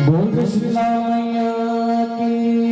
बोल श्री रामैया की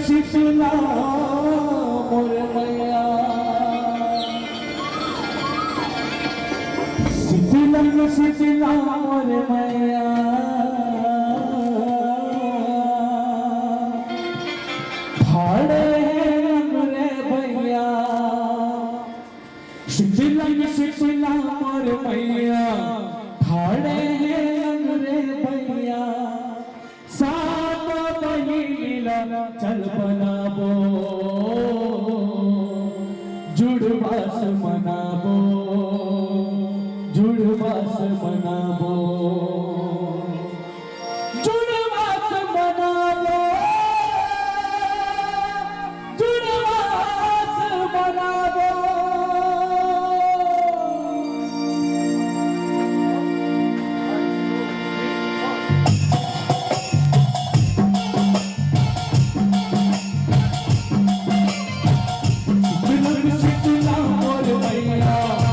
शीतला मोर मैया शीतला मोर मैया भाड़े रे भैया शीतला मोर मैया भाड़े रे भैया चल बनाबो जुड़वास मनाबो जुड़वास मनाबो जुड़वास मनाबो जुड़वास मनाबो शीतला मोर मैया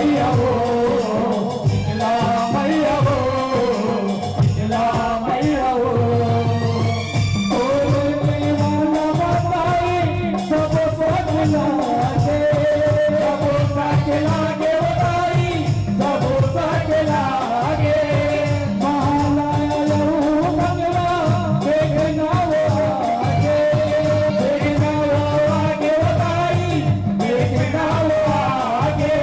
मैया वो शीतला मैया वो शीतला मैया वो बोलने वाला बताए सब सच लागे, सब सच लागे बताई सब सच लागे महालाया लहू मंगला देखना वो आगे, देखना वो आगे बताई देखना वो आगे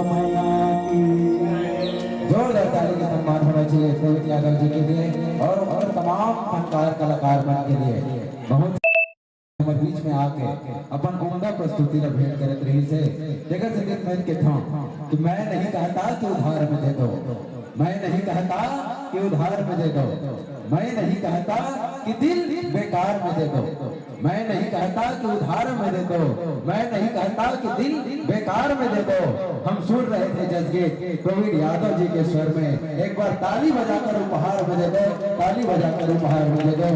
मैया की। जोरदार ताली का सम्मान होना चाहिए प्रवीण यादव जी के लिए और तमाम फनकार कलाकार मन के लिए। बहुत हमारे बीच में आके अपन उम्दा प्रस्तुति ला भेंट करत रही से जगत संगीत में के था कि मैं नहीं कहता कि उधार में दे दो, मैं नहीं कहता कि उधार में दे दो, मैं नहीं कहता कि दिल बेकार में दे दो, मैं नहीं कहता कि उधार में दे दो, मैं नहीं कहता कि दिल बेकार में दे दो। हम सुन रहे थे जजगीत प्रवीण यादव जी के स्वर में। एक बार ताली बजाकर उपहार में दे दो, ताली बजाकर उपहार में दे दो।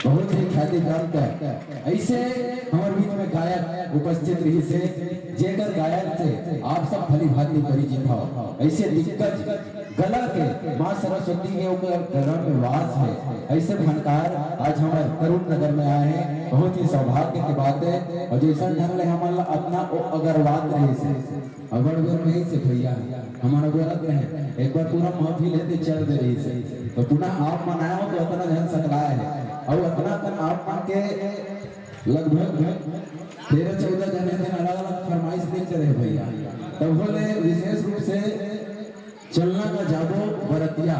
बहुत ही ख्याति प्राप्त है। ऐसे हमारे बीच में गायक उपस्थित रही से जेकर गायक से आप सब भली भांति परिचित हो। ऐसे दिग्गज गला के माँ सरस्वती के ऊपर गला में वास है। ऐसे फनकार आज हमारे तरुण नगर में आए हैं। बहुत ही सौभाग्य की बात है। और जैसा ढंग ले हमारा अपना अगरवाद रही से अगर नहीं से भैया हमारा गोरत रहे एक बार पूरा महफिल लेते चल दे रही से तो पुनः आप मनाया हो तो उतना धन सकलाए है और उतना तक आप मान के लगभग 13-14 जने दिन अलग अलग फरमाइश देते रहे भैया। तब बोले विशेष रूप से चलना का जागो बरतिया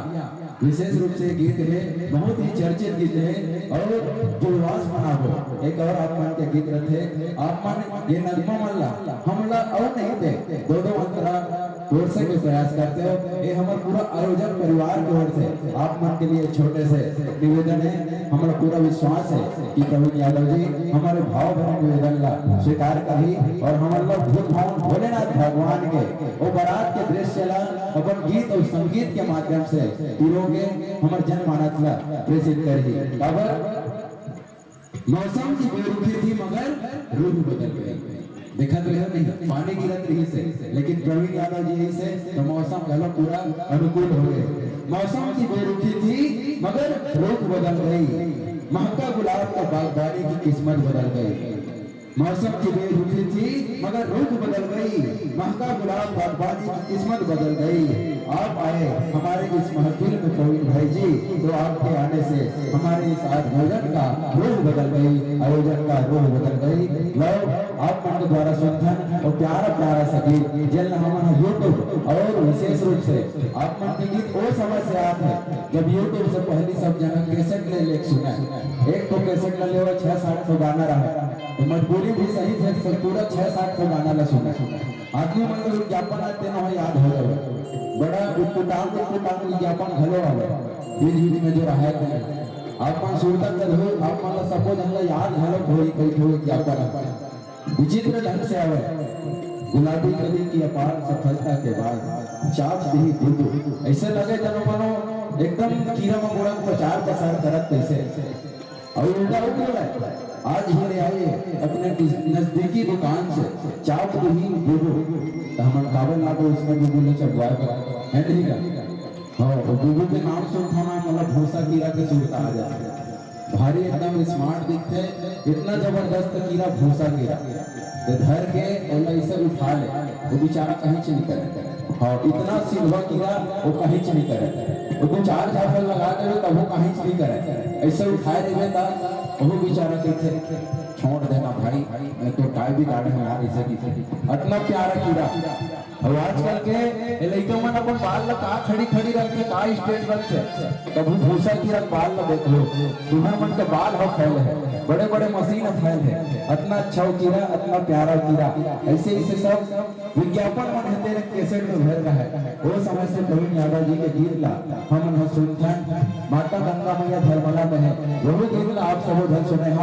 विशेष रूप से गीत है, बहुत ही चर्चित गीत है। और जुड़वास मनाबो एक और आप मान के गीत रखे आप मान ये नगमा मल्ला हमला और नहीं दे दो अंतरा ओर से भी प्रयास करते हो। ये हमारा पूरा आयोजक परिवार की ओर से आप मन के लिए छोटे से निवेदन है। हमारा पूरा विश्वास है कि प्रवीण यादव जी हमारे भाव भरे निवेदन ला स्वीकार करी और हमारे लोग भूत भाव भोलेनाथ भगवान के वो बारात के दृश्य ला अपन गीत और संगीत के माध्यम से तीनों के हमारे जनमानस ला प्रेषित करी। मौसम की बेरुखी थी मगर रूह बदल गई। देखा तो नहीं पानी गिरत रही से लेकिन प्रवीण यादव जी यही से तो मौसम गलो पूरा अनुकूल हो गए। मौसम की बेरुखी थी मगर रुख बदल गई, महका गुलाब का बागबानी की किस्मत बदल गई। मौसम की बेरुखी थी मगर रुख बदल गई, महका गुलाब बागबानी की किस्मत बदल गई। आप आए हमारे इस महफिल में प्रवीण भाई जी तो आपके आने से हमारे इस आयोजन का रूह बदल गई, आयोजन का रूह बदल गई। लोग आप मन के द्वारा सुनथन और प्यारा प्यारा संगीत जिन हमारा यूट्यूब और विशेष रूप से आप मन के गीत वो समय से आते हैं जब यूट्यूब से पहली सब जगह कैसेट ले सुना एक तो कैसेट ले 6-7 गाना रहा तो मजबूरी भी सही थे तो पूरा 6-7 गाना ला सुना आदमी मन को विज्ञापन आते ना याद हो जाए बड़ा उटपुटांग विज्ञापन घलो आवे बीच में जो रहा है आप मन सुनता कर हो आप मन सपोज हमला याद घलो होई कोई ठो विज्ञापन विचित्र ढंग से आवे। गुलाबी कली की अपार सफलता के बाद चाप दी दूध ऐसे लगे जनो मनो एकदम कीड़ा मकोड़ा को प्रचार प्रसार करत कैसे और उल्टा हो गया। आज ही ले आए अपने नजदीकी दुकान से चाप दही दूध तो हम काबल ना को उसमें दूध ले चढ़वा है नहीं का हां और दूध के नाम सुनता ना मतलब भूसा कीड़ा के सुनता आ जाता भारी एकदम स्मार्ट दिखते इतना जबरदस्त कीड़ा भूसा कीड़ा तो धर के और ऐसे उठा ले वो बेचारा कहीं से नहीं करे। हाँ इतना सिल्वा कीड़ा वो कहीं से नहीं करे वो 4 झापल लगा दे तब वो कहीं से नहीं करे ऐसे उठाए देवे ता वो बेचारा कैसे छोड़ देना भाई मैं तो टाई भी गाड़े में यार ऐसे की इतना प्यारा कीड़ा। और आजकल के लड़के मन अपन बाल ला का खड़ी रख के का स्टेट रखते कभी भूसा कीड़ा बाल ला देख लो तुम्हारे मन के बाल हो फैल है बड़े बड़े मशीन फैल है इतना अच्छा कीड़ा इतना प्यारा कीड़ा ऐसे ऐसे सब विज्ञापन मन होते रहे कैसेट में भर रहा है। वो समय से प्रवीण यादव जी के गीत ला हम न सुनथन माता गंगा मैया धर्मला में है वही गीत ला आप सब धन सुने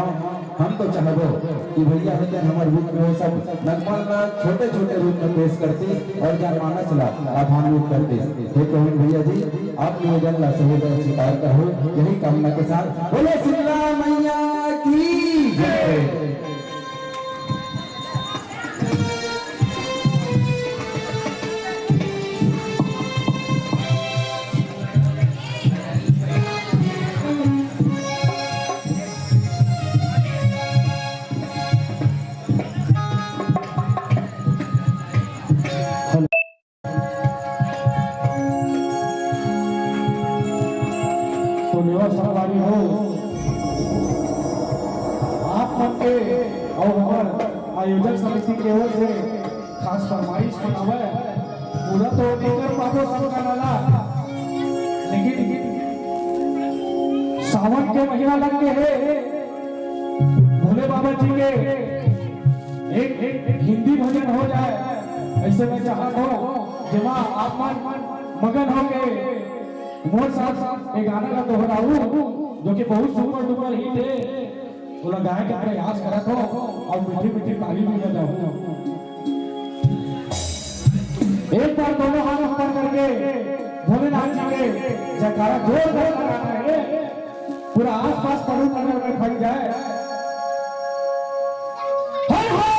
हम तो चाहबो कि भैया होते हमारे रूप में वो सब नगमन छोटे छोटे रूप में पेश करती और जनमानस ला लाभान्वित करती। हे प्रवीण भैया जी आप निवेदन ला सहोदर स्वीकार करो यही कामना के साथ बोले शीतला मैया की जय। संगवारी हो आप मन के और हमारे आयोजक समिति के ओर से खास फरमाइश बनावे पूरा तो नहीं कर पाबो सबका नाला, लेकिन सावन के महीना लग के है भोले बाबा जी के एक हिंदी भजन हो जाए ऐसे में चाहत हो जमा आप मगन हो के मोर साथ एक गाना का दोहराऊ जो कि बहुत सुपर डुपर हिट है, वो गाय का प्रयास करत हो और मीठी मीठी ताली भी बजाओ। एक बार दोनों हाथ ऊपर करके भोलेनाथ जी के जयकारा जोरदार लगाना है, पूरा आसपास पड़ोस नगर में फैल जाए। हर हर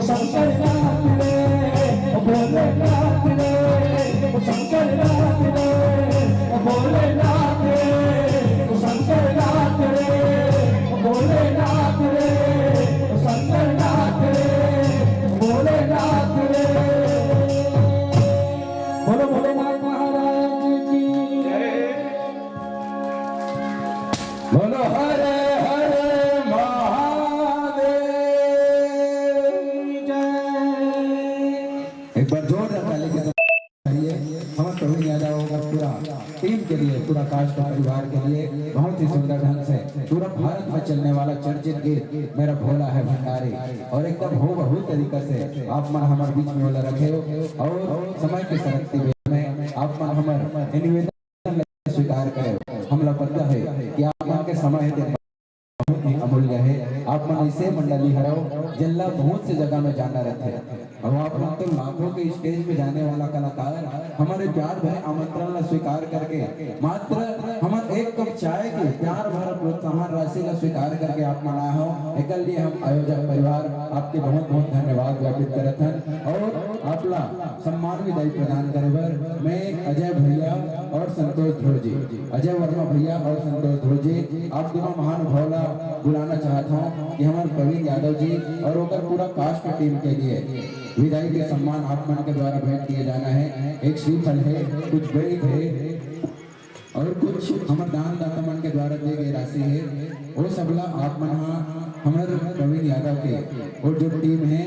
शंकर नाथ रे ओ भोलेनाथ रे ओ शंकर नाथ रे ओ भोलेनाथ रे ओ शंकर नाथ रे ओ भोलेनाथ रे ओ शंकर नाथ रे ओ भोलेनाथ रे। बोलो भोलेनाथ महाराज की जय। बोलो हरे हरे महादेव जय। एक बार जोरदार ताली के साथ चाहिए हम प्रवीण यादव का पूरा टीम के लिए, पूरा कास्ट का परिवार के लिए बहुत ही सुंदर ढंग से पूरा भारत में चलने वाला चर्चित गीत मेरा भोला है भंडारी, और एकदम हो बहु तरीका से आप मन हमारे बीच में वाला रखे हो, और समय के सरकते हुए में आप मन हमारे निवेदन स्वीकार करे। हम लोग पता है कि आप मन के समय है बहुत ही अमूल्य है। आप मन ऐसे मंडली हरो जिला बहुत से जगह में जाना रहते हैं, और आप लोग तो लाखों के स्टेज पे जाने वाला कलाकार हमारे प्यार भरे आमंत्रण ला स्वीकार करके मात्र हमारे एक कप चाय के प्यार भरा प्रोत्साहन राशि का स्वीकार करके आप मना हो। एक लिए हम आयोजक परिवार आपके बहुत बहुत धन्यवाद ज्ञापित करत हैं, और आपला सम्मान विदाई प्रदान करे बर मैं अजय भैया और संतोष ध्रुव जी, अजय वर्मा भैया और संतोष ध्रुव जी, आप दोनों महानुभाव ला बुलाना चाहता हूँ कि हमारे प्रवीण यादव जी और होकर पूरा कास्ट टीम के लिए विदाई के सम्मान आप मन के द्वारा भेंट किए जाना है। एक श्रीफल है, कुछ बैग है, और कुछ हमारे दान दाता मन के द्वारा दी गई राशि है। वो सबला आप मन हमारे प्रवीण यादव के और जो टीम है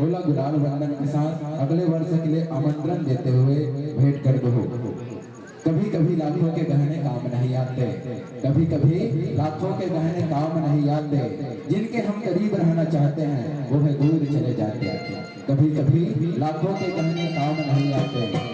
ओला गुलाल वंदन के साथ अगले वर्ष के लिए आमंत्रण देते हुए भेंट कर दो। कभी कभी लाखों के गहने काम नहीं आते, कभी कभी लाखों के गहने काम नहीं आते, जिनके हम करीब रहना चाहते हैं वो है दूर चले जाते। कभी कभी लाखों के गहने काम नहीं आते।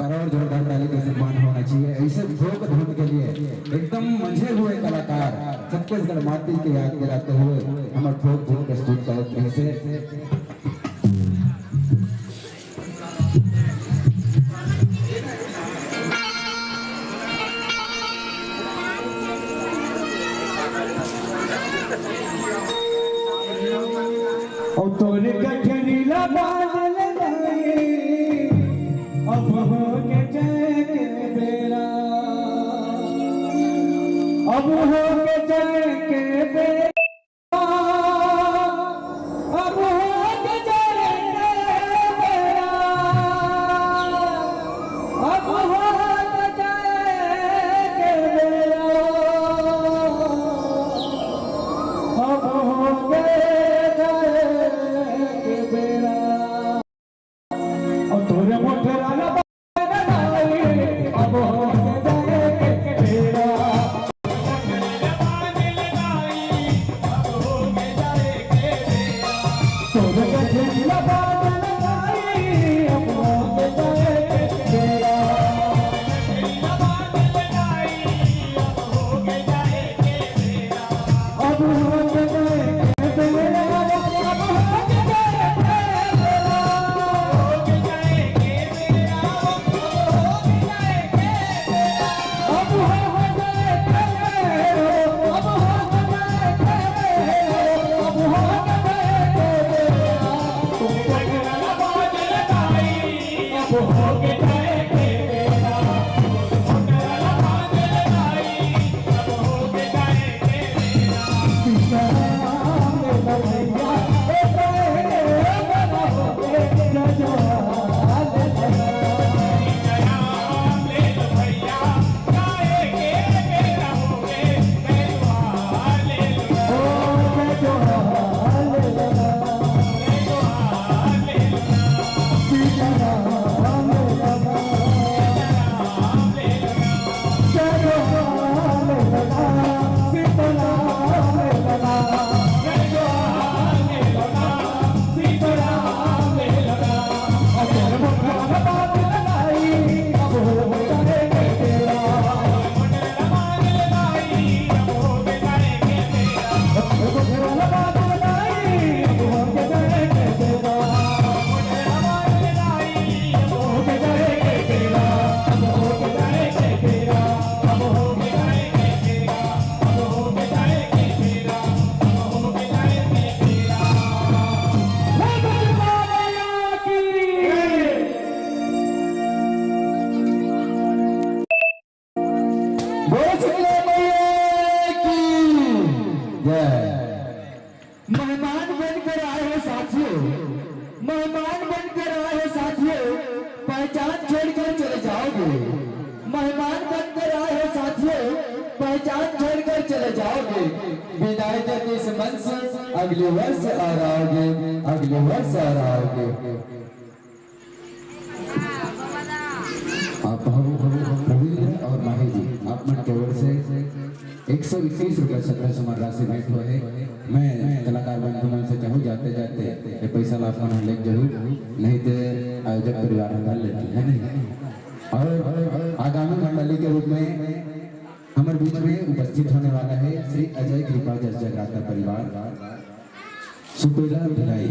और जोरदार ताली का सम्मान होना चाहिए। ऐसे भोग धुन के लिए एकदम मंझे हुए कलाकार छत्तीसगढ़ माटी के याद दिलाते हुए हमारे भोग धुन प्रस्तुत करते हैं से और तोरे कठरीला बादल जाए अब हो के जय के बेरा, अब हो के जय के बेरा, अब हो के जय के बेरा, अब हो के जय के बेरा, अब हो के तोरे मोटरा ना अब हो मेहमान बनकर आए हो साथियों, मेहमान बनकर आए हो साथियों, पहचान छोड़कर चले जाओगे। मेहमान बनकर आए हो साथियों, पहचान छोड़कर चले जाओगे। विदाई देते इस मन से अगले वर्ष आ रहोगे, अगले वर्ष आ रहोगे। आप प्रवीण और माही जी आप मन के ओर से 121 रुपये 17 समान राशि भेंट हुए है। मैं कलाकार बंधु मन से चाहूँ जाते जाते ये पैसा लाभ मन ले जरूर, नहीं तो आयोजक परिवार हमारे लेते है नहीं। और आगामी मंडली के रूप में हमारे बीच में उपस्थित होने वाला है श्री अजय कृपा जस जगराता परिवार सुपेला भिलाई।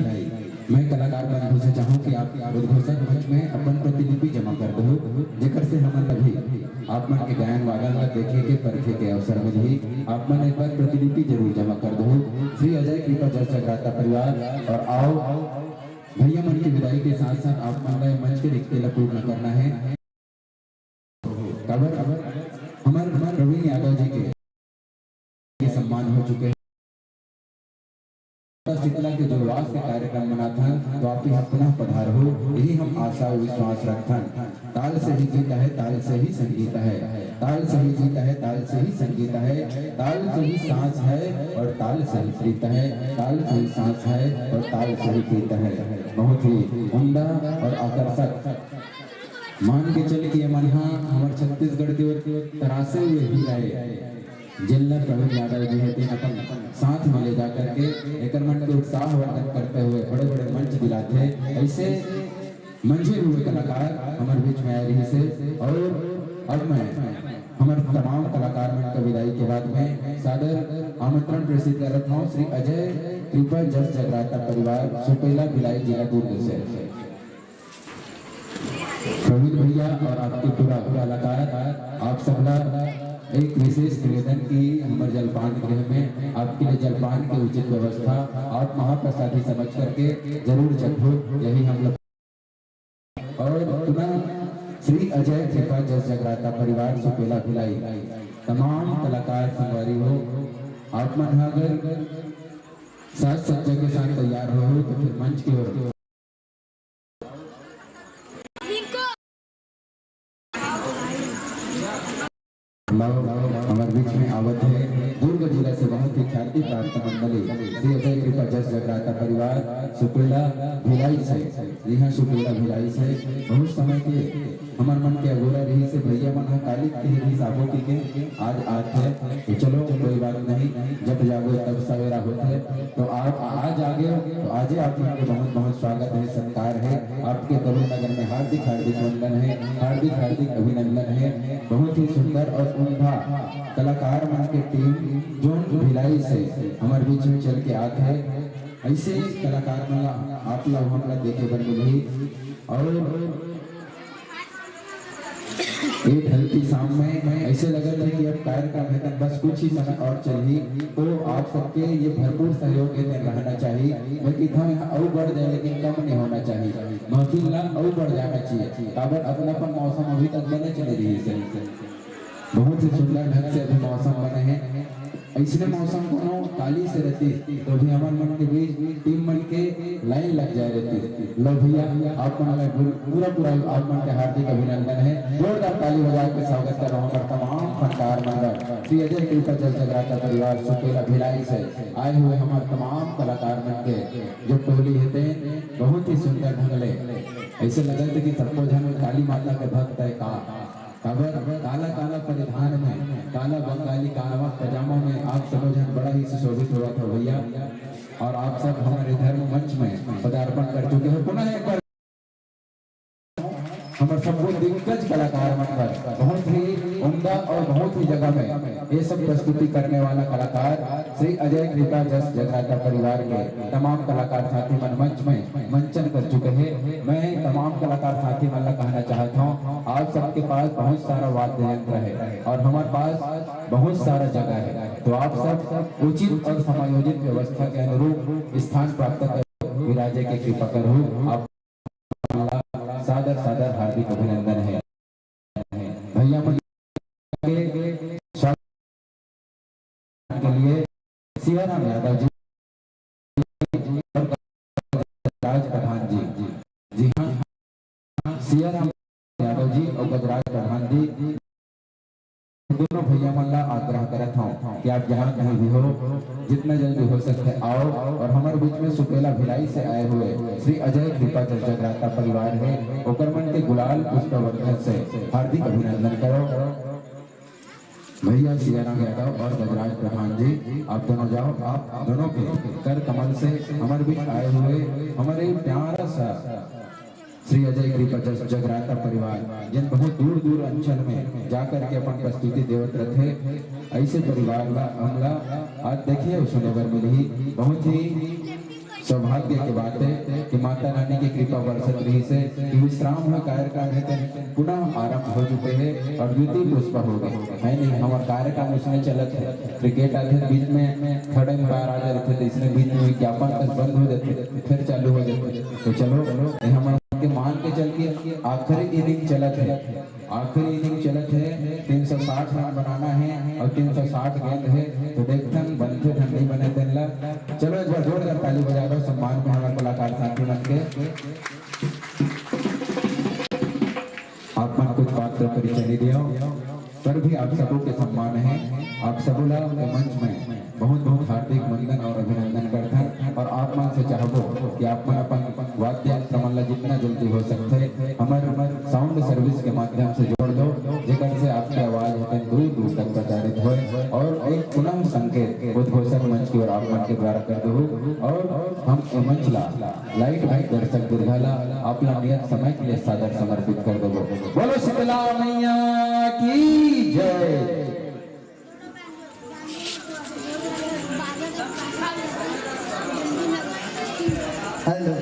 मैं कलाकार बंधु से चाहूँ कि आप उद्घोषक मंच में अपन प्रतिलिपि जमा कर दो, जेकर से हम तभी आप मन के गायन वादन में देखे के परखे के अवसर में ही आप मन एक बार प्रतिलिपि जरूर जमा कर दो श्री अजय कृपा जस जगराता परिवार। और आओ भैया मन की विदाई के साथ साथ आप मन मंच के रिक्ते ला पूर्ण करना है। हमारे प्रवीण यादव जी के सम्मान हो चुके हैं। शीतला के जुड़वास के कार्यक्रम मना था तो आप यहाँ पुनः पधार हो, यही हम आशा और विश्वास रखन। ताल से ही जीता है, ताल से ही संगीत है, ताल से ही जीता है, ताल से ही संगीत है, ताल से ही सांस है और ताल से ही प्रीत है, ताल से ही सांस है और ताल से ही प्रीत है। बहुत ही उम्दा और आकर्षक मान के चल के मन हमारे छत्तीसगढ़ के ओर तरासे हुए ही आए जिला प्रवीण यादव जी है अपन साथ में ले जाकर के एक मन के उत्साह वर्धन करते हुए बड़े बड़े मंच दिलाते। ऐसे मंझे हुए कलाकार हमारे बीच में आए रही से। और अब मैं हमारे तमाम कलाकार मन का विदाई के बाद में सादर आमंत्रण प्रेषित कर रहा हूँ श्री अजय कृपा जस जगराता परिवार सुपेला भिलाई जिला दुर्ग से। प्रवीण भैया और आपके पूरा कलाकार आप सबला एक विशेष निवेदन की हमारे जलपान गृह में आपके लिए जलपान की उचित व्यवस्था आप महाप्रसादी समझ करके जरूर चखो, यही हम लोग। और पुनः श्री अजय कृपा जस जगराता परिवार सुपेला भिलाई तमाम कलाकार संगवारी हो, आप मन अगर साज सज्जा के साथ तैयार हो तो फिर मंच की ओर हमारे बीच में आवत है दुर्ग जिला से बहुत ही ख्याति प्राप्त मंडली श्री अजय कृपा जस जगराता परिवार सुपेला भिलाई से। यहाँ सुपेला भिलाई से बहुत समय के हमारे मन के अगोरा रही से भैया मन काली के ही साबो की के आज आते तो चलो कोई बात नहीं, जब जागो तब सवेरा होते तो आप आज आगे तो आज आप के बहुत बहुत स्वागत है, सत्कार है। आपके तरुण नगर में हार्दिक हार्दिक वंदन है, हार्दिक हार्दिक अभिनंदन है। बहुत ही सुंदर और उम्दा कलाकार मन के टीम जो भिलाई से हमारे बीच में चल के आते हैं। ऐसे कलाकार मन आप लोग हम लोग देखे बन मिली। और एक हल्की शाम में ऐसे लगा था कि अब कार्यक्रम है बस कुछ ही समय और चली तो आप सबके ये भरपूर सहयोग रहना चाहिए। बल्कि था यहाँ और बढ़ जाए लेकिन कम नहीं होना चाहिए, महफिल ना और बढ़ जाना चाहिए। काबर अपनापन मौसम अभी तक बने चले रही है, बहुत ही सुंदर ढंग से अभी मौसम बने हैं। ऐसे मौसम को काली से रहती तो भी हमारे मन के बीच टीम मन के लाइन लग जाए रहती। लो भैया आप मन पूरा पूरा आप मन के हार्दिक अभिनंदन है, जोरदार ताली बजा के स्वागत कर रहा हूँ तमाम फनकार मंडल श्री अजय कृपा जस जगराता परिवार सुपेला भिलाई से आए हुए हमारे तमाम कलाकार मन के जो टोली है बहुत ही सुंदर ढंग ले ऐसे लगा थे कि सबको जन काली माता के भक्त है काला काला परिधान में काला बंगाली काला पजामा में आप सब जन बड़ा ही सुशोभित हुआ था भैया। और आप सब हमारे धर्म मंच में पदार्पण कर चुके हैं। पुनः एक बार हमारे सबको दिग्गज कलाकार बनकर बहुत ही उम्दा और बहुत ही जगह में ये सब प्रस्तुति करने वाला कलाकार श्री अजय कृपा जस जगराता परिवार के तमाम कलाकार साथी मन मंच में मंचन कर चुके हैं। मैं तमाम कलाकार साथी मन कहना चाहता हूँ आप सबके पास बहुत सारा वाद्य यंत्र है और हमारे पास बहुत सारा जगह है, तो आप सब उचित और समायोजित व्यवस्था के अनुरूप स्थान प्राप्त कर विराजे की कृपा करो। आप सादर सादर हार्दिक अभिनंदन है भैया के लिए सियाराम यादव जी और गजराज प्रधान जी। जी हाँ, सियाराम यादव जी और गजराज प्रधान जी दोनों भैया मन ला आग्रह करत हूँ कि आप जहाँ कहीं भी हो, जितना जल्दी हो सकते आओ। और हमारे बीच में सुपेला भिलाई से आए हुए श्री अजय कृपा जगराता परिवार है, ओकर मन के गुलाल पुष्पवर्धन से हार्दिक अभिनंदन करो। भैया सियाराम यादव और गजराज प्रधान जी, आप दोनों जाओ। आप दोनों के कर कमल से हमारे बीच आए हुए हमारे प्यारा सा श्री अजय कृपा जगराता परिवार, जिन बहुत दूर दूर अंचल में जाकर के अपन प्रस्तुति देवत रहे, ऐसे परिवार ला हमला आज देखिए सुनेवर मिली। बहुत ही सौभाग्य की बात है कि माता रानी की कृपा बरसत रही से कि विश्राम हुए कार्यक्रम है पुनः आरंभ हो चुके हैं और द्वितीय पुष्प हो गए है नहीं। हमारा कार्यक्रम उसमें चलत है, क्रिकेट आते बीच में थर्ड बार आ जाते थे, इसमें बीच में विज्ञापन तक बंद हो जाते फिर चालू हो जाते। तो चलो हमारे के मान के चल के आखिरी इनिंग चलत है, आखिरी इनिंग चलत है। 360 रन बनाना है और 360 गेंद है, तो देखते हैं बनते ठंडी बने दिन ला। चलो एक बार जोरदार ताली बजा दो सम्मान में हमारे कलाकार साथी मन के। आप मन कुछ पात्र परिचय नहीं दियो पर भी आप सबों के सम्मान है। आप सबों ला के मंच में बहुत बहुत हार्दिक वंदन और अभिनंदन करता है। और आप मन से चाहबो कि आप मन अपन वाद्य यंत्र मन ला जितना जल्दी हो सकते हमारे साउंड सर्विस के माध्यम से जोड़ दो, जेकर से आपकी आवाज दूर दूर तक प्रचारित हो। और एक पुनः संकेत उद्घोषक मंच की ओर आप मन के द्वारा कर दो। और हम मंच ला लाइट भाई दर्शक दुर्गाला आप ला नियत समय के लिए सादर समर्पित कर दो। बोलो शीतला मैया की जय। हेलो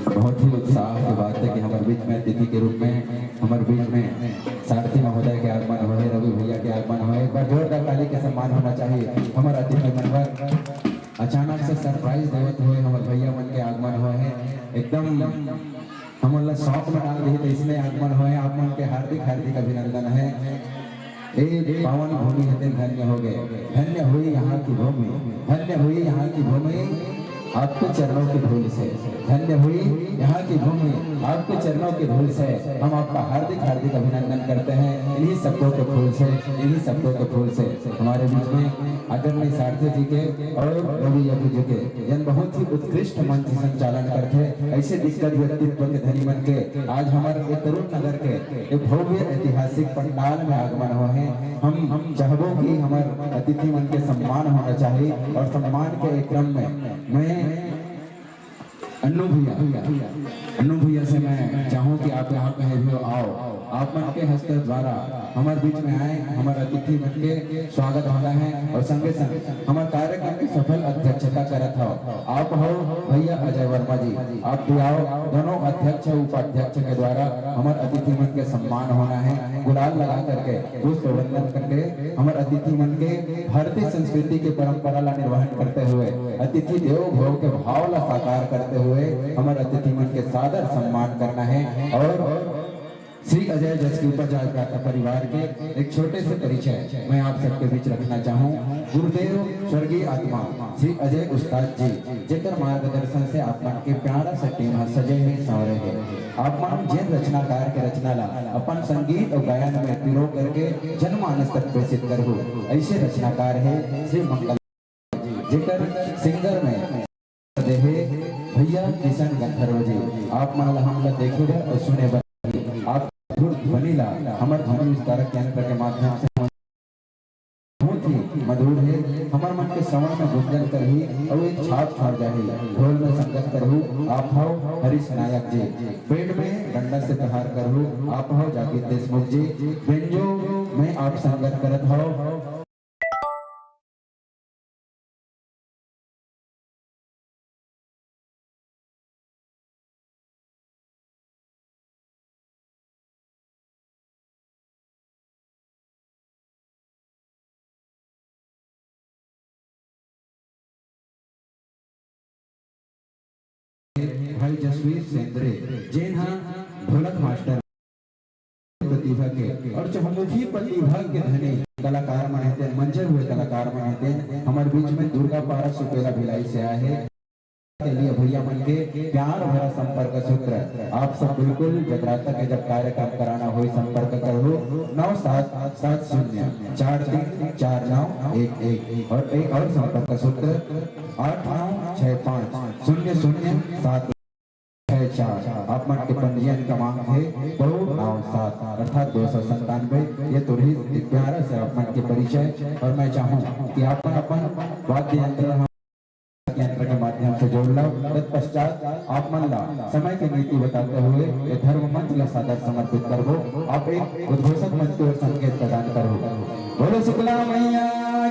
बहुत ही उत्साह की बात है कि हमारे बीच में अतिथि के रूप में हमारे बीच में सारथी महोदय के आगमन हुए, रवि भैया के आगमन हुए। एक बार जोरदार ताली के सम्मान होना चाहिए। हमारे अतिथि मनवर अचानक से सरप्राइज देवत हुए हमारे भैया मन के आगमन हुए हैं, एकदम हमारा शौक में डाल दिए, तो इसमें आगमन हुए। आप मन के हार्दिक हार्दिक अभिनंदन है। एक पावन भूमि है, धन्य हो गए, धन्य हुई यहाँ की भूमि, धन्य हुई यहाँ की भूमि आपके चरणों की धूल से, धन्य हुई यहाँ की भूमि आपके चरणों की धूल से। हम आपका हार्दिक हार्दिक अभिनंदन करते हैं। इन्हीं शब्दों के फूल से, इन्हीं शब्दों के फूल से हमारे बीच में आदरणीय सारथी जी के और रवि अभी जी के जन बहुत ही उत्कृष्ट मंच संचालन करते ऐसे दिग्गज व्यक्तित्व के धनी मन के आज हमारे तरुण नगर के एक भव्य ऐतिहासिक पंडाल में आगमन हुए हैं। हम चाहबो कि हमारे अतिथि मन के सम्मान होना चाहिए और सम्मान के एक क्रम में मैं अन्नू भैया से मैं चाहूँ कि आप यहाँ कहीं भी आओ, आप मन के हस्ते द्वारा हमारे बीच में आए, हमारे अतिथि मन के स्वागत होना है। और संगे संग हमारे कार्यक्रम की सफल अध्यक्षता करत हो आप हो भैया अजय वर्मा जी, आप भी आओ। दोनों अध्यक्ष उपाध्यक्ष के द्वारा हमारे अतिथि मन के सम्मान होना है। गुलाल लगा करके पुष्प वंदन करके हमारे अतिथि मन के भारतीय संस्कृति की परंपरा ला निर्वहन करते हुए अतिथि देवो भव के भाव ला साकार करते हुए हमारे अतिथि मन के सादर सम्मान करना है। और श्री अजय जस की उपजाय प्राप्त परिवार के एक छोटे से परिचय मैं आप सबके बीच रखना चाहूँ। गुरुदेव स्वर्गीय आत्मा श्री अजय उस्ताद जी जेकर मार्गदर्शन से आप मन के प्यारा सा टीम सजे हैं संवरे है। आप मन जिन रचनाकार के रचना ला अपन संगीत और गायन में पिरो करके जनमानस तक प्रेषित करो, ऐसे रचनाकार है श्री मंगल जेकर सिंगर में देहे भैया किशन गंधर्व जी। आप मन हम देखे और सुने आप ध्वनिला हमार ध्वनि विस्तारक यंत्र के माध्यम से बहुत ही मधुर है। हमार मन के श्रवण में गुंजन कर ही और एक छाप छोड़ जाए। ढोल में संगत करहु आप हो हरीश नायक जी, पेट में डंडा से प्रहार करहु आप हो जाकिर देशमुख जी, बेंजो में आप संगत करत हो भाई जसवीर सेंद्रे जिन हाँ ढोलक मास्टर प्रतिभा के और चहुमुखी प्रतिभा के धनी कलाकार मानते मंजर हुए कलाकार मानते हमारे बीच में दुर्गा पारा सुपेरा भिलाई से आए हैं के लिए भैया मन के प्यार भरा संपर्क सूत्र आप सब बिल्कुल जगराता के जब कार्यक्रम कराना हो संपर्क करो 9770 434911 और एक और संपर्क सूत्र 89650007 आप मन के पंजीयन का मांग है 297 अर्थात 297। ये तो ही प्यारा से आप मन के परिचय और मैं चाहूँ कि आप अपन वाद्य यंत्र के माध्यम से जोड़ लो। तत्पश्चात आप मन ला समय की नीति बताते हुए ये धर्म मंच ला सादर समर्पित करो। आप एक उद्घोषक मंच को संकेत प्रदान करो। बोलो शुक्ला मैया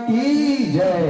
की जय।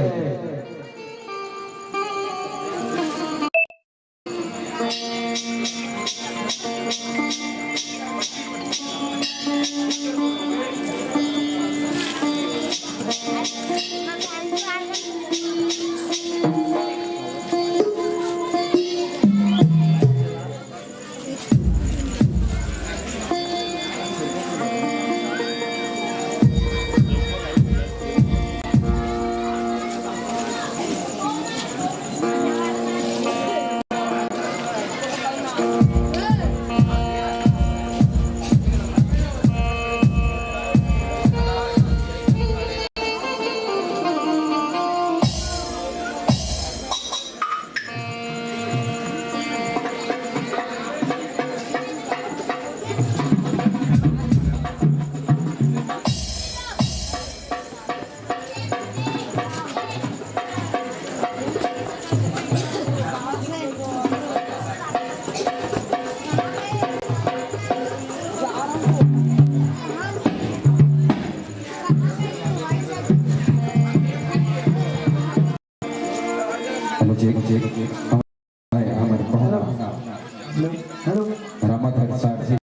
रामाधर सारथी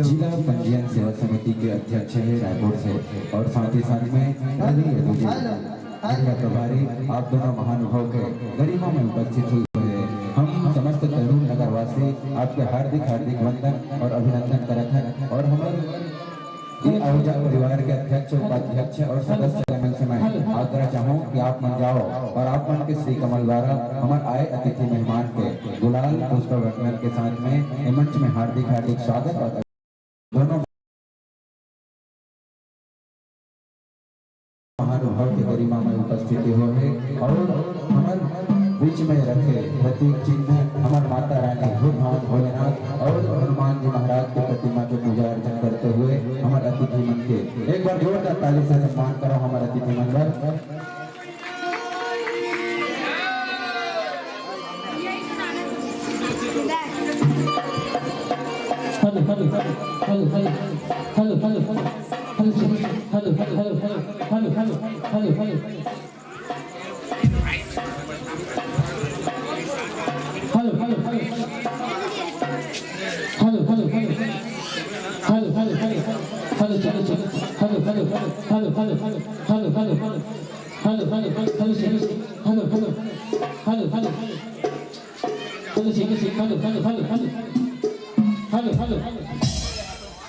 जिला पंजीयन सेवा समिति के अध्यक्ष है रायपुर से और साथ ही साथ में प्रभारी आप दोनों महानुभाव के गरिमा में उपस्थित हुए हैं। हम समस्त तरुण नगरवासी आपके हार्दिक हार्दिक वंदन और अभिनंदन करते हैं और हमारे ये आहूजा परिवार के अध्यक्ष उपाध्यक्ष और सदस्य कमल से मैं आग्रह चाहूँ कि आप मन जाओ और आप मन के श्री कमल द्वारा हमारे आए अतिथि मेहमान के गुलाल पुष्प वर्णन के साथ में मंच में हार्दिक हार्दिक स्वागत और दोनों महानुभाव के गरिमा में उपस्थिति हो है और हमारे बीच में रखे प्रतीक चिन्ह हमारे माता रानी भगवान भोलेनाथ और हनुमान जी महाराज की प्रतिमा के पूजा अर्चन करते हुए हमारे अतिथि मन के एक बार जोरदार ताली से सम्मान करो हमारे अतिथि मंडल।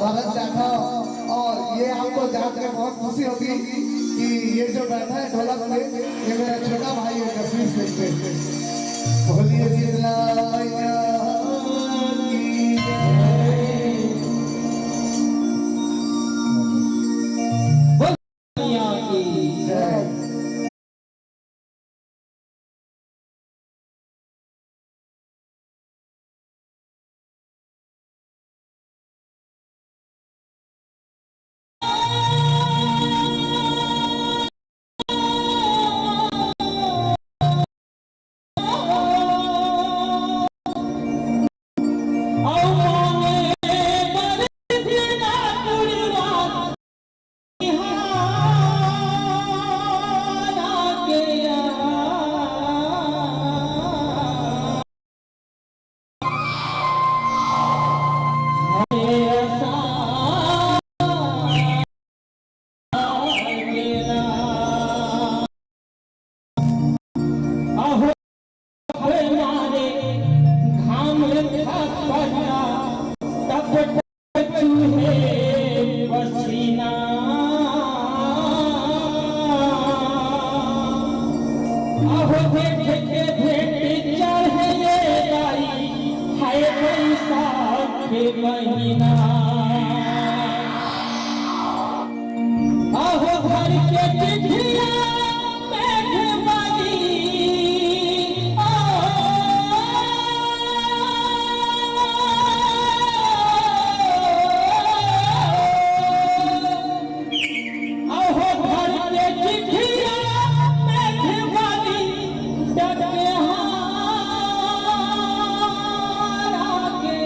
भरत राठौर। और ये आपको जान के बहुत खुशी होगी कि ये जो बैठा है ढोलक में ये मेरा छोटा भाई है जसवीर सिंह पे। बोलिए शीतला मैया की जय। मैया की जय। महीना आहो घर के चिट्ठिया मेघवानी आहो घर के चिट्ठिया मेघवानी डटे हारा के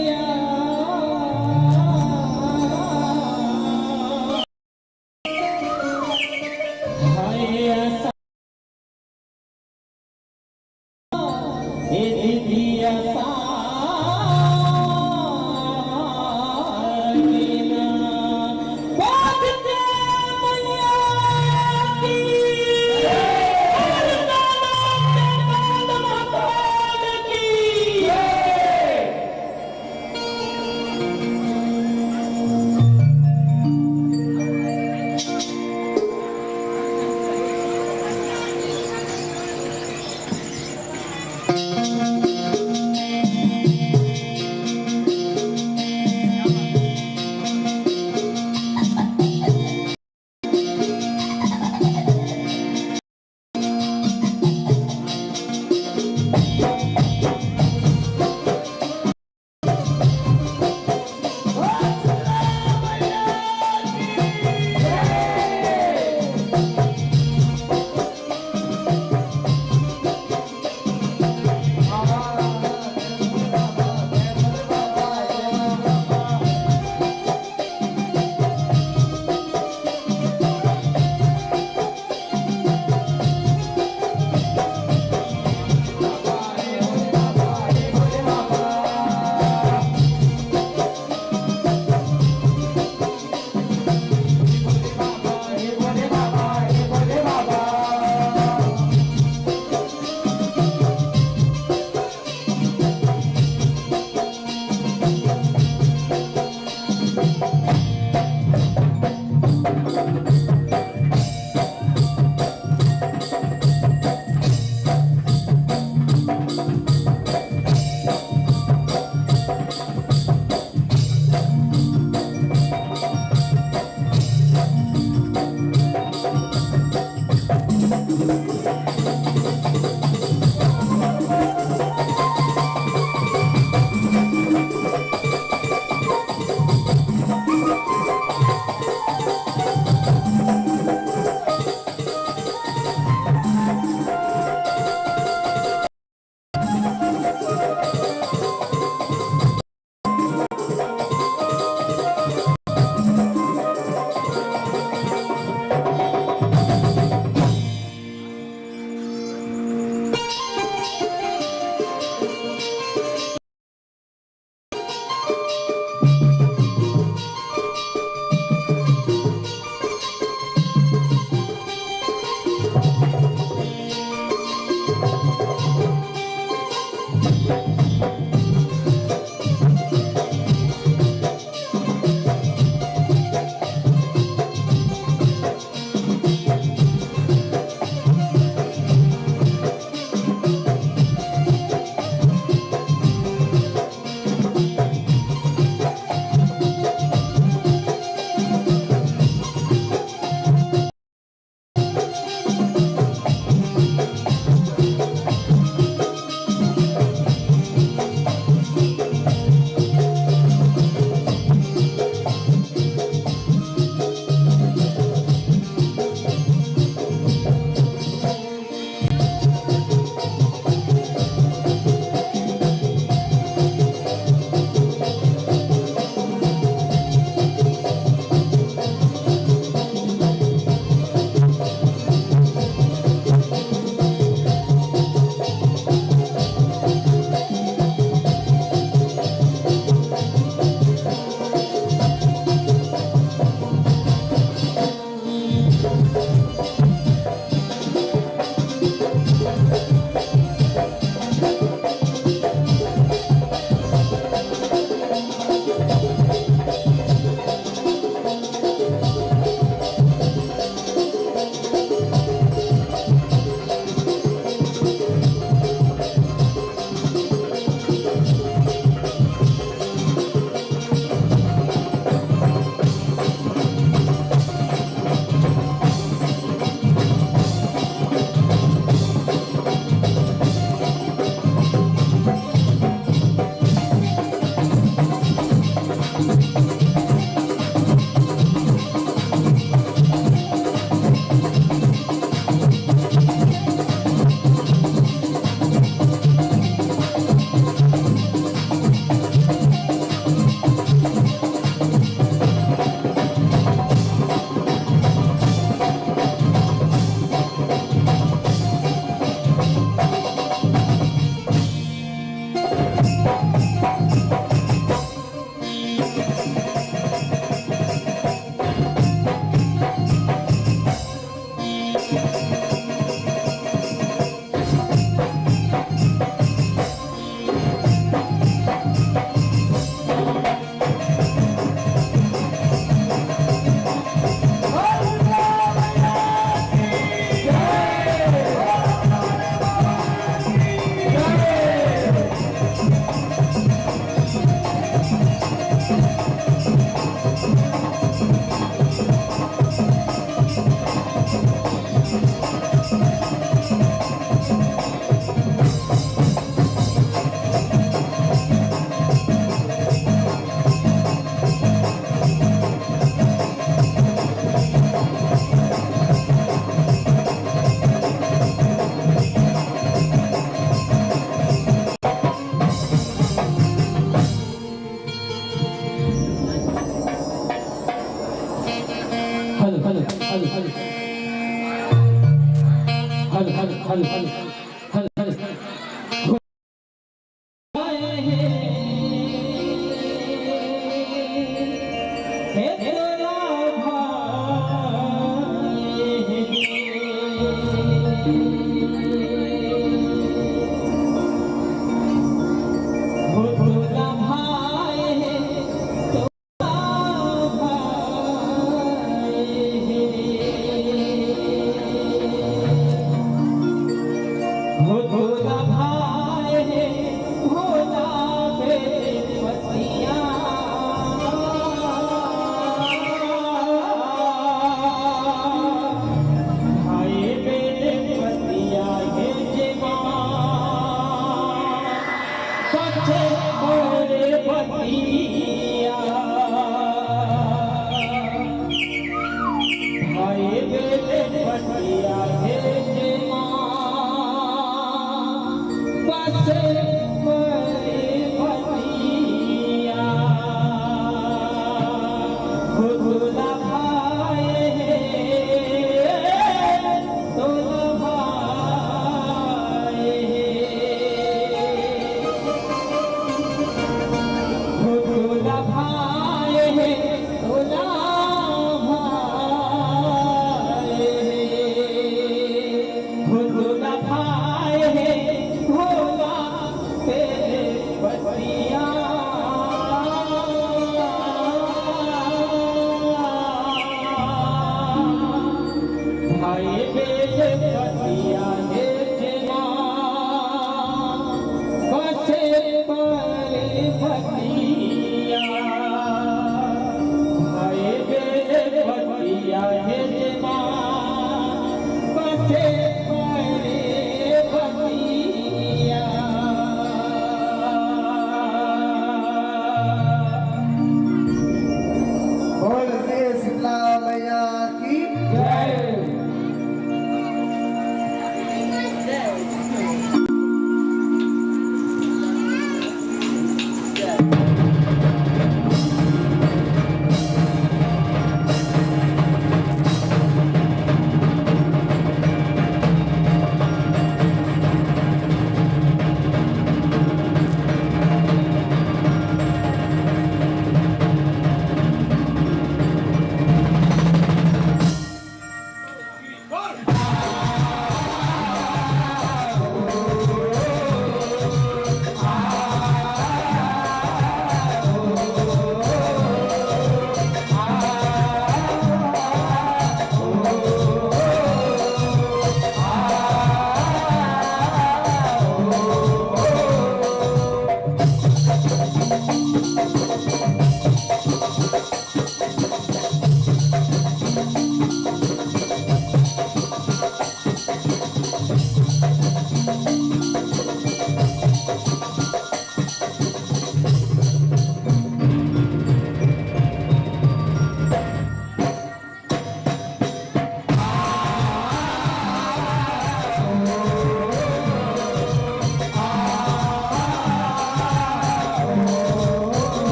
जय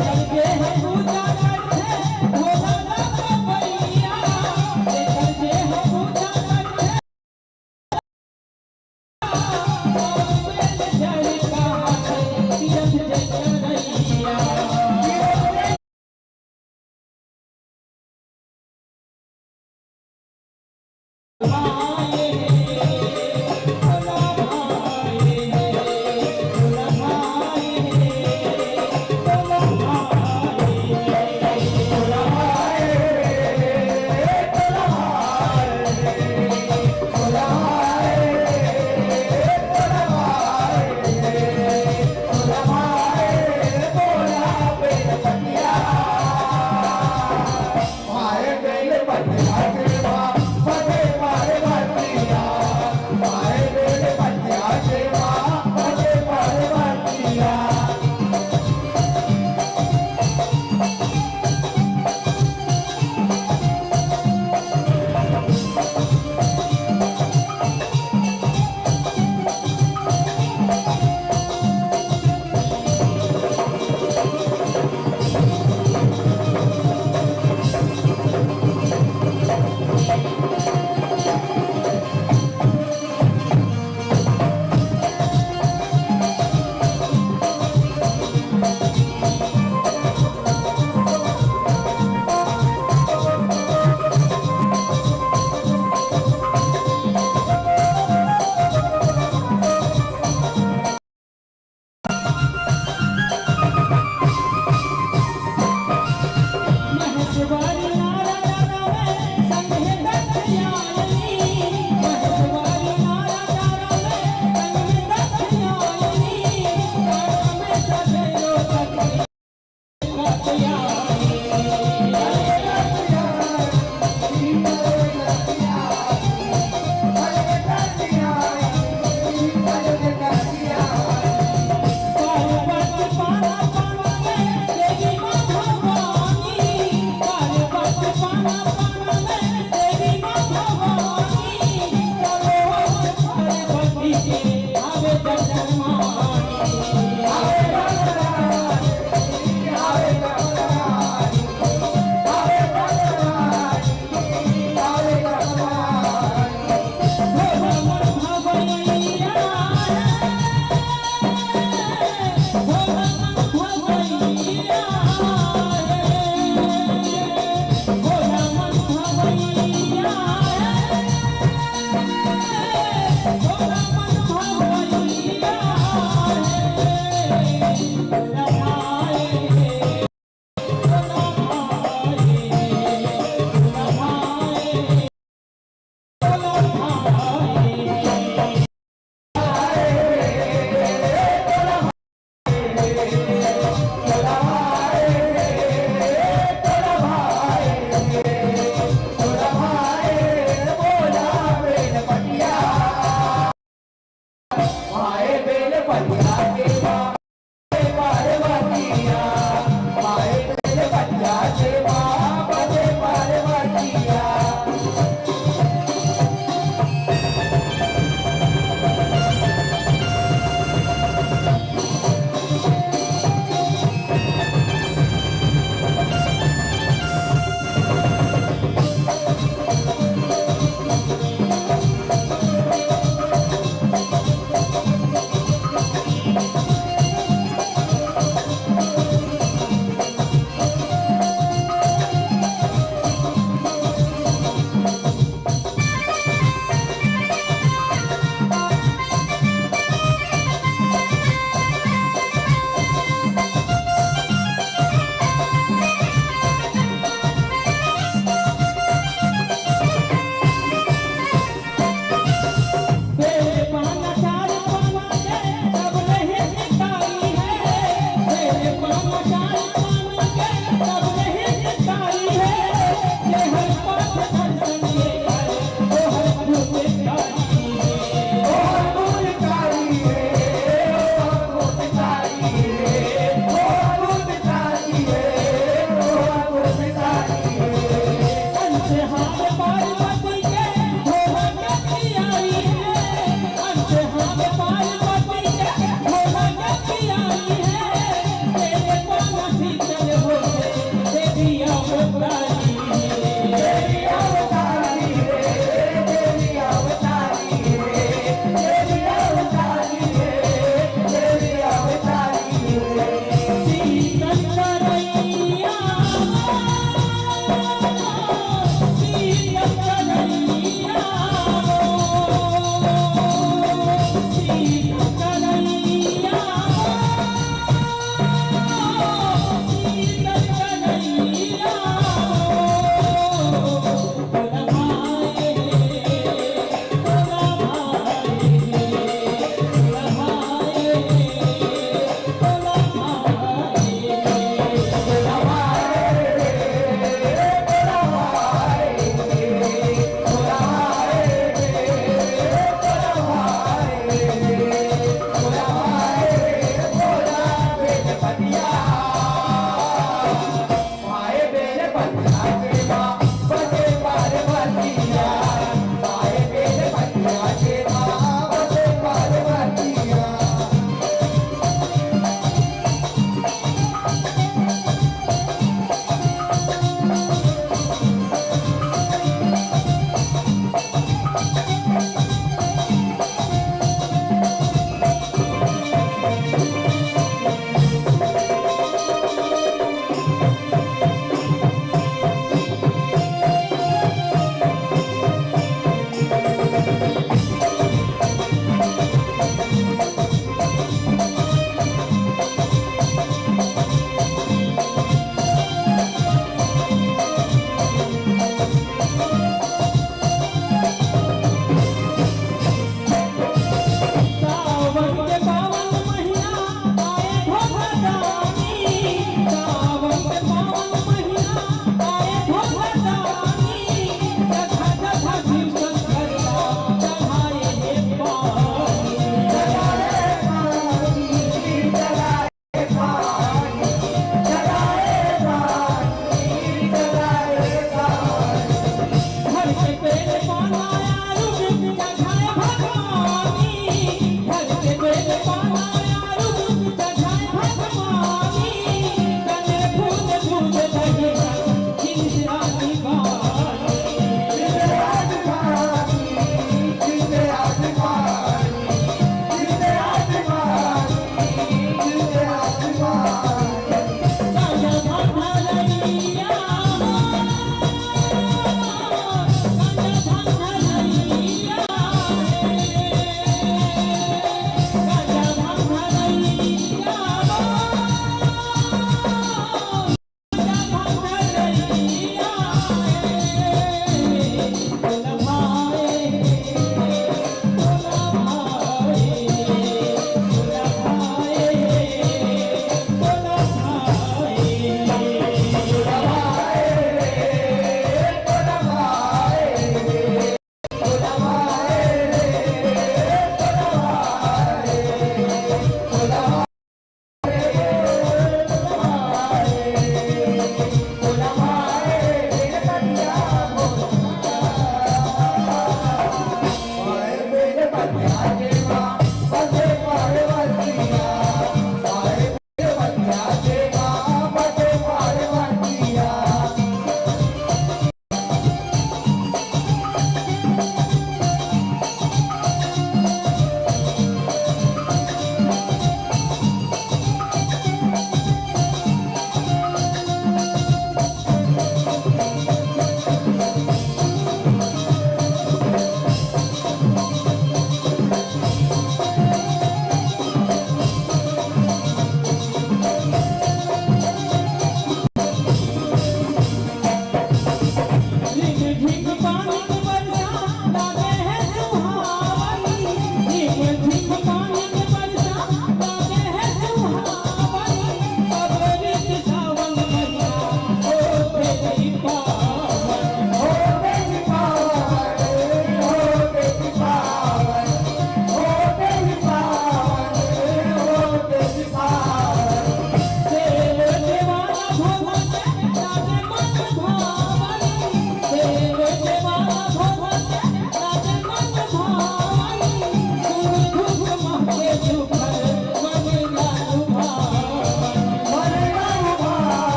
करके हम पूजा करते भोला बाबा भैया ये करके हम पूजा करते जय का तीरथ जय कन्हैया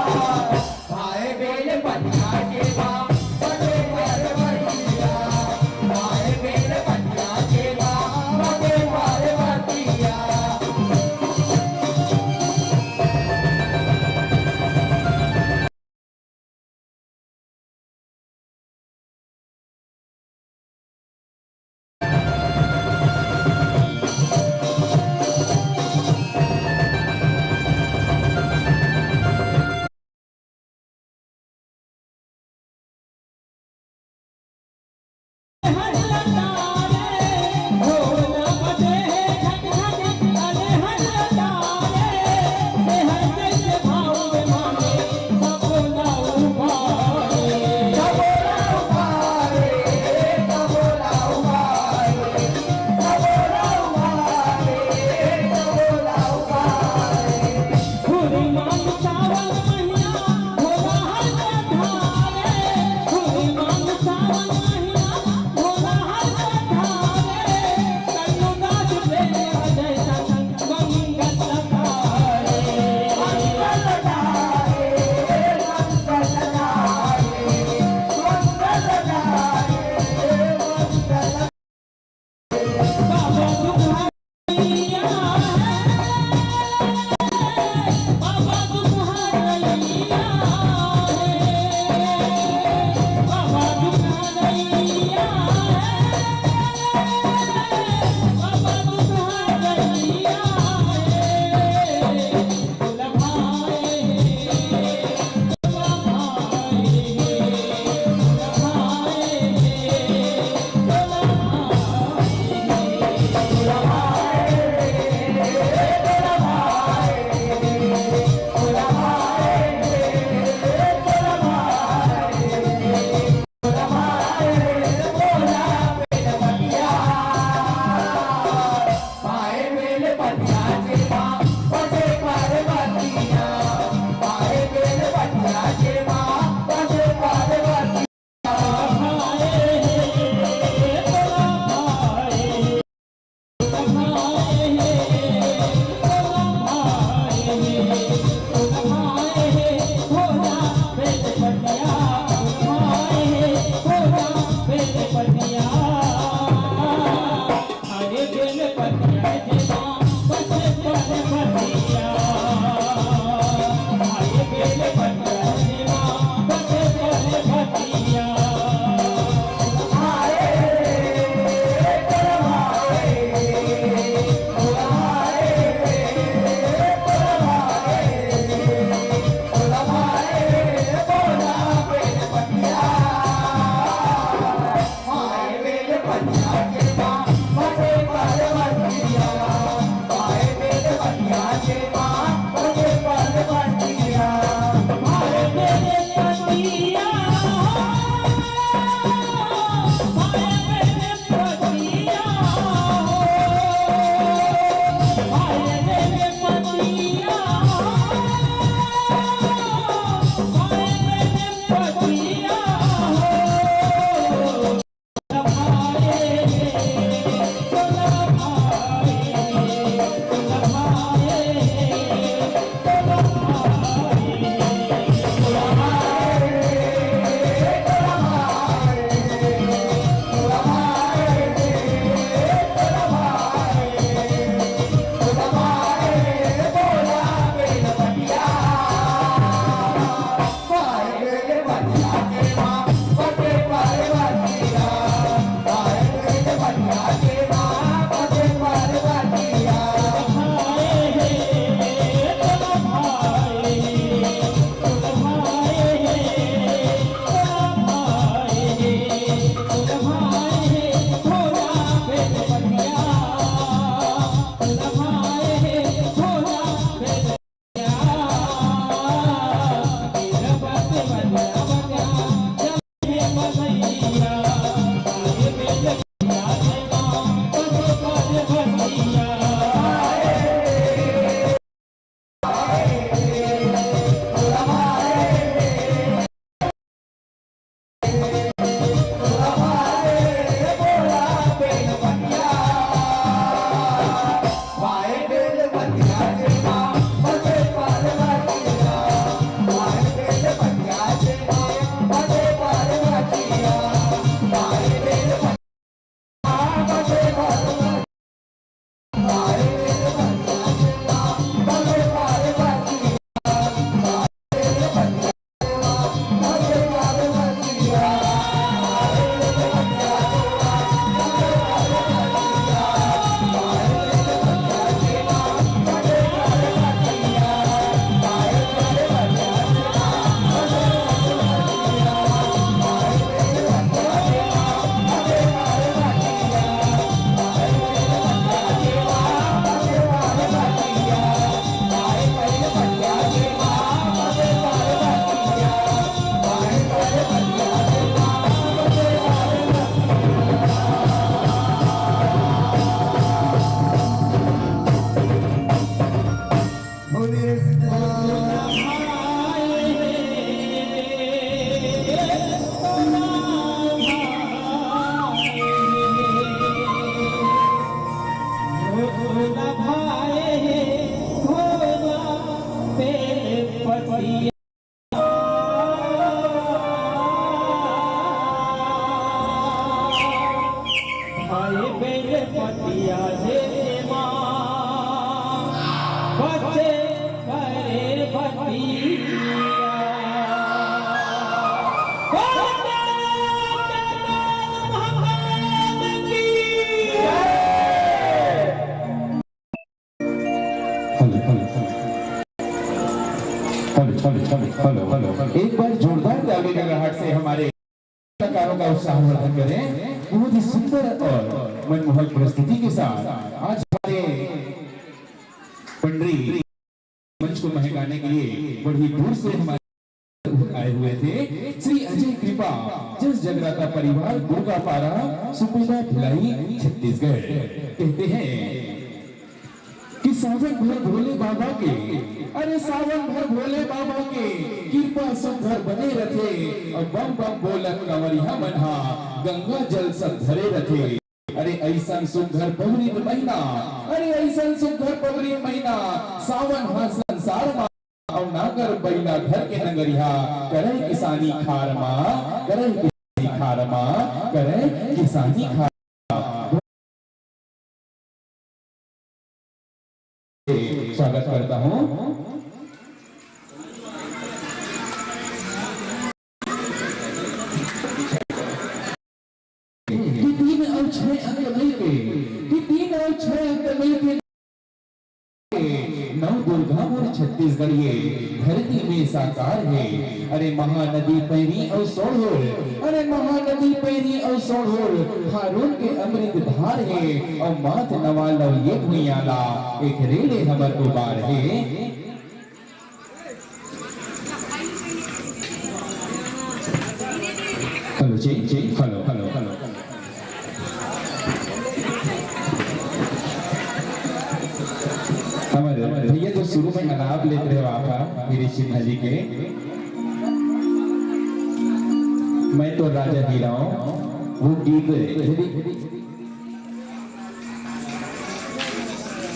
भाई बेल बनिया के बाप बड़े मरवैया हाय बेरे पतिया हे माँ बच्चे करे पतिया एक बार जोरदार ताली गड़गड़ाहट से हमारे कलाकारों का उत्साहवर्धन करें। बहुत ही सुंदर और मनमोहक प्रस्तुति के साथ आज हमारे पंडरी मंच को महकाने के लिए बड़ी दूर से हमारे आए हुए थे श्री अजय कृपा जस जगराता परिवार दुर्गापारा सुपेला भिलाई छत्तीसगढ़। कहते हैं कि सावन भर भोले बाबा के, अरे सावन भर भोले बाबा के कृपा सब घर बने रखे और बम बम बोलत कंवरिया मनहा गंगा जल सब धरे रखे। अरे ऐसा सुघर पवनी महीना, अरे ऐसा सुघर पवनी महीना सावन हा संसार मा और नागर बैला घर के नगरिया करे किसानी खार मा, करे किसानी खार मा, करे किसानी खार। स्वागत करता हूँ। कि 3 और 6 अंक मिलके, कि 3 और 6 अंक मिलके नौ दुर्गा और छत्तीसगढ़ ये धरती में साकार है। अरे महानदी पैरी और सोढ़ोर, अरे महानदी पैरी और सोढ़ोर हारून के अमृत धार है और माथ नवाल ये भुइयाला एक रेड़े हमर उबार है। हेलो जी हेलो हेलो हेलो हमारे भैया जो शुरू में अनाप लेते रहे आप मेरे सिन्हा जी के, मैं तो राजा ही रहा हूँ वो गीत।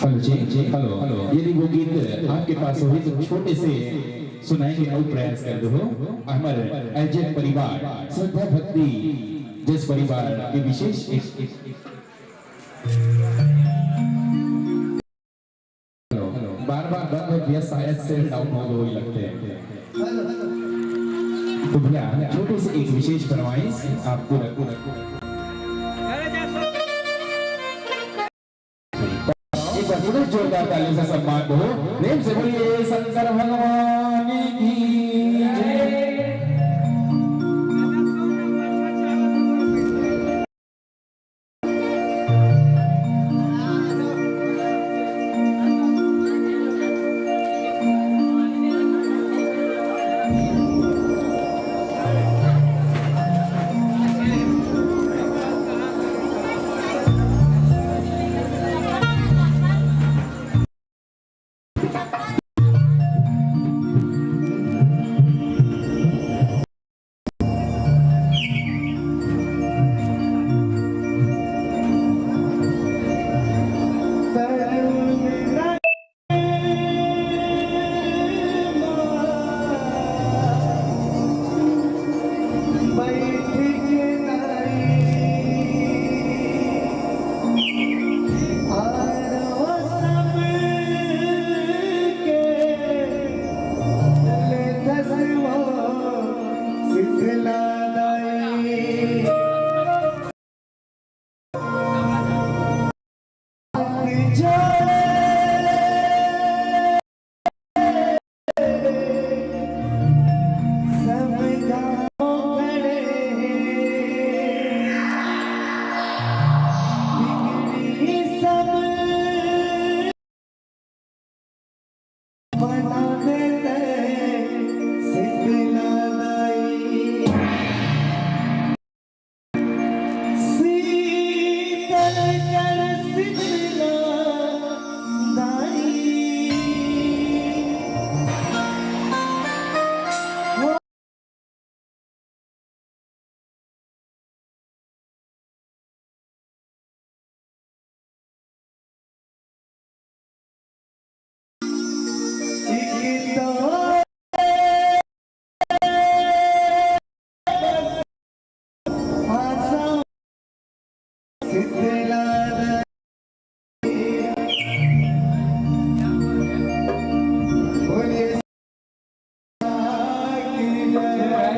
हेलो जी हेलो हेलो यदि वो गीत आपके पास हो तो छोटे से सुनाएंगे और प्रयास कर दो। हमारे अजय परिवार श्रद्धा भक्ति जिस परिवार के विशेष बार बार बंद हो गया शायद से डाउन हो गए लगते हैं। तो भैया छोटे से एक विशेष फरमाइश आपको एक बार पुनः जोरदार ताली से सम्मान दो। प्रेम से बोलिए शंकर भगवान की जय। शीतला बोलिए की जय।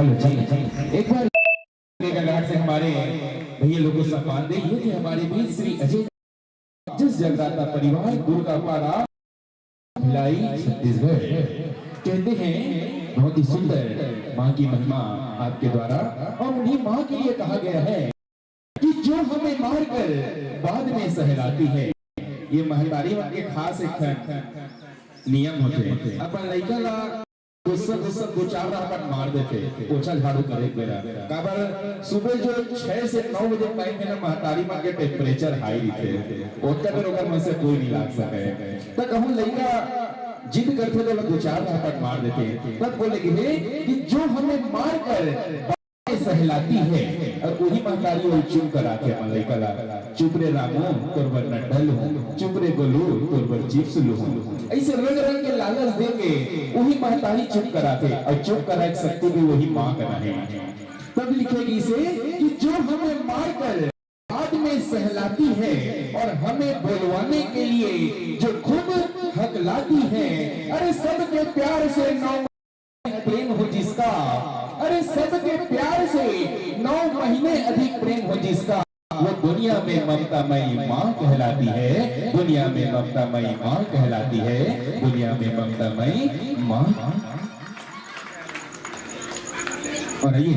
हेलो जी, एक बार गड़गड़ाहट से हमारे भैया लोगों को सम्मान दे। ये थे हमारे भी श्री अजय जिस जगदाता परिवार दुर्गापाड़ा भिलाई छत्तीसगढ़। कहते हैं बहुत ही सुंदर माँ की महिमा आपके द्वारा, और उन्हीं माँ के लिए कहा गया है कि जो हमें मार कर बाद में सहलाती है। ये महतारी माँ के खास एक नियम होते हैं। अपन लड़का ला गुस्सा दो चार रात मार देते, पोछा झाड़ू करे मेरा काबर सुबह जो 6 से 9 बजे टाइम में ना महतारी माँ के टेम्परेचर हाई दिखे, ओतका देर ओकर मन से कोई नहीं लाग सके। तो कहूं लड़का जिद करते तो दो चार रात मार देते, तब बोले कि जो हमें मार कर सहलाती है, और वही महतारी वो चुप करा के लड़का ला चुप रे रामू तोरबर नटल हूं, चुप रे गोलू तोरबर चिप्स लू हूं। ऐसे रंग रंग के लालच देके वही महतारी चुप कराते, और चुप करा की शक्ति भी वही माँ का है। तब लिखेगी इसे कि जो हमें मार कर बाद में सहलाती है, और हमें बोलवाने के लिए जो खुद हकलाती है। अरे सबके प्यार से 9 प्रेम हो जिसका, अरे सबके प्यार से 9 महीने अधिक प्रेम हो जिसका, वो दुनिया में ममतामयी माँ कहलाती है। दुनिया में ममतामयी माँ कहलाती है। दुनिया में ममतामयी माँ। और ये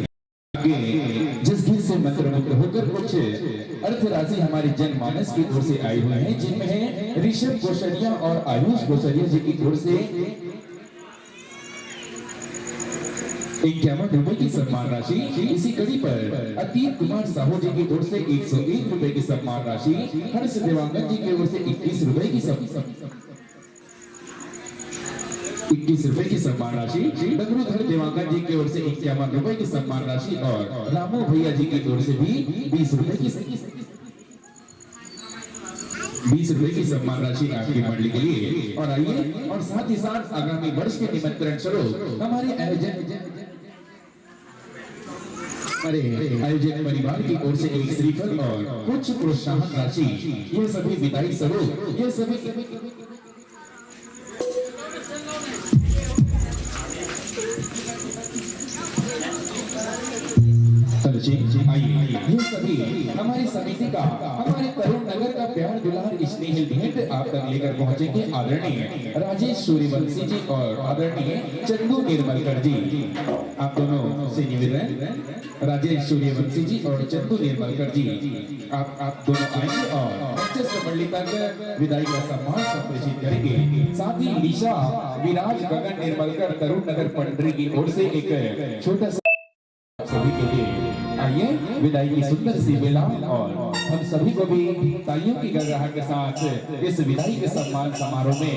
जिस गीत से मंत्रमुग्ध होकर कुछ अर्थ राशि हमारे जनमानस की ओर से आई हुई है, जिनमें है ऋषभ गोसरिया और आयुष गोसरिया जी की ओर से 51 रुपए की सम्मान राशि। इसी कड़ी पर अतीत कुमार साहू जी की ओर से 101 रुपए की सम्मान राशि। हर्ष देवांगन जी की ओर से 21 रुपए की सम्मान राशि। डगरूधर देवांगन जी की ओर से 51 रुपए की सम्मान राशि, और रामू भैया जी की ओर से भी 20 रुपए की सम्मान राशि आपकी मंडली के लिए। और आइए, और साथ ही साथ आगामी वर्ष के निमंत्रण स्वरूप हमारे आयोजक परिवार की ओर से एक श्रीफल और कुछ प्रोत्साहन राशि, ये सभी विदाई स्वरूप, ये सभी आइए, ये सभी हमारी समिति का, हमारे तरुण नगर का प्यार दुलार स्नेह भेंट आप तक लेकर पहुंचेंगे आदरणीय राजेश सूर्यवंशी जी और आदरणीय चंदू निर्मलकर जी। आप दोनों से निवेदन, राजेश सूर्यवंशी जी और चंदू निर्मलकर जी, आप दोनों आएंगे और मंचस्थ मंडली तक विदाई का सम्मान संप्रेषित करेंगे। साथ ही लीशा विराज गगन निर्मलकर तरुण नगर पंडरी की ओर से एक छोटा सा सभी के लिए आइए विदाई की सुंदर सी बेला, और हम सभी को भी तालियों की गड़गड़ाहट के साथ इस विदाई के सम्मान समारोह में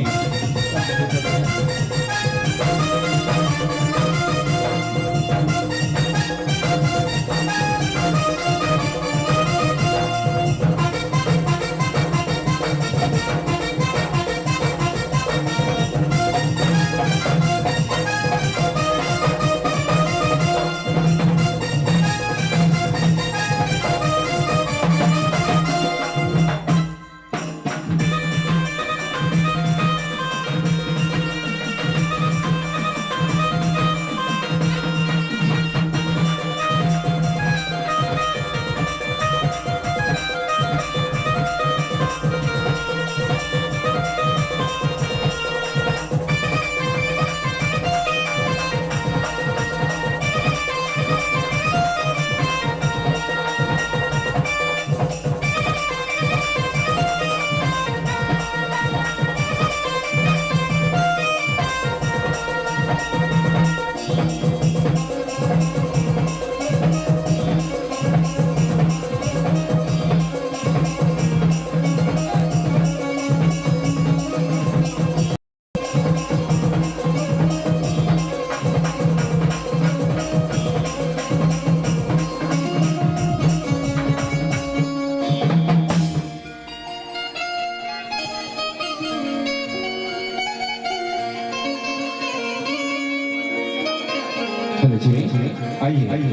आइए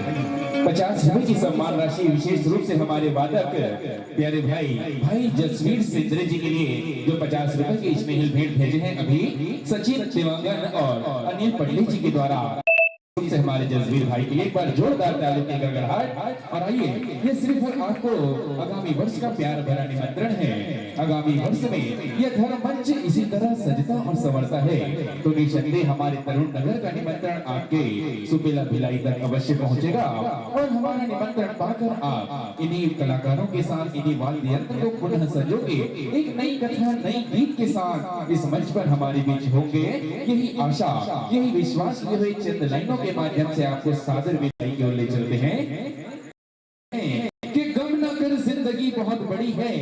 50 रुपए की सम्मान राशि विशेष रूप से हमारे वादक प्यारे भाई जसवीर सिंदरे जी के लिए जो 50 रुपए के स्नेहिल भेंट भेजे हैं अभी सचिन देवांगन और अनिल पंडित जी के द्वारा से हमारे जसवीर भाई के लिए एक बार जोरदार तालियों की गड़गड़ाहट। और आइए, ये सिर्फ और आपको आगामी वर्ष का प्यार भरा निमंत्रण है। आगामी वर्ष में यह धर्म मंच इसी तरह सजता और संवरता है, तो निसंदेह हमारे तरुण नगर का निमंत्रण आपके सुपेला भिलाई तक अवश्य पहुंचेगा। और हमारा निमंत्रण पाकर आप इन्हीं कलाकारों के साथ इन्हीं वाद्य यंत्र को पुनः सजोगे, एक नई कथा नई गीत के साथ इस मंच पर हमारे बीच होंगे। यही आशा, यही विश्वास लिए हुए चंद लाइनों के माध्यम से आपको सादर विदाई की ओर ले चलते हैं कि गम न कर जिंदगी बहुत बड़ी है।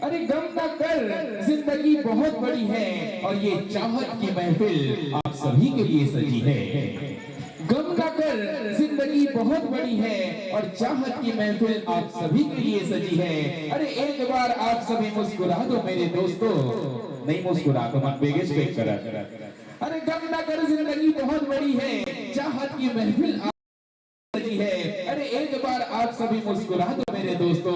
अरे गम न कर जिंदगी बहुत बड़ी है, और ये चाहत की महफिल आप सभी के लिए सजी है। गम न कर जिंदगी बहुत बड़ी है, और चाहत की महफिल आप सभी के लिए सजी है। अरे एक बार आप सभी मुस्कुरा दो मेरे दोस्तों, नहीं मुस्कुरा तो मन बेगेश पेश करा। अरे गम न कर जिंदगी बहुत बड़ी है, चाहत की महफिल आप सजी है। अरे एक बार आप सभी मुस्कुरा दो मेरे दोस्तों।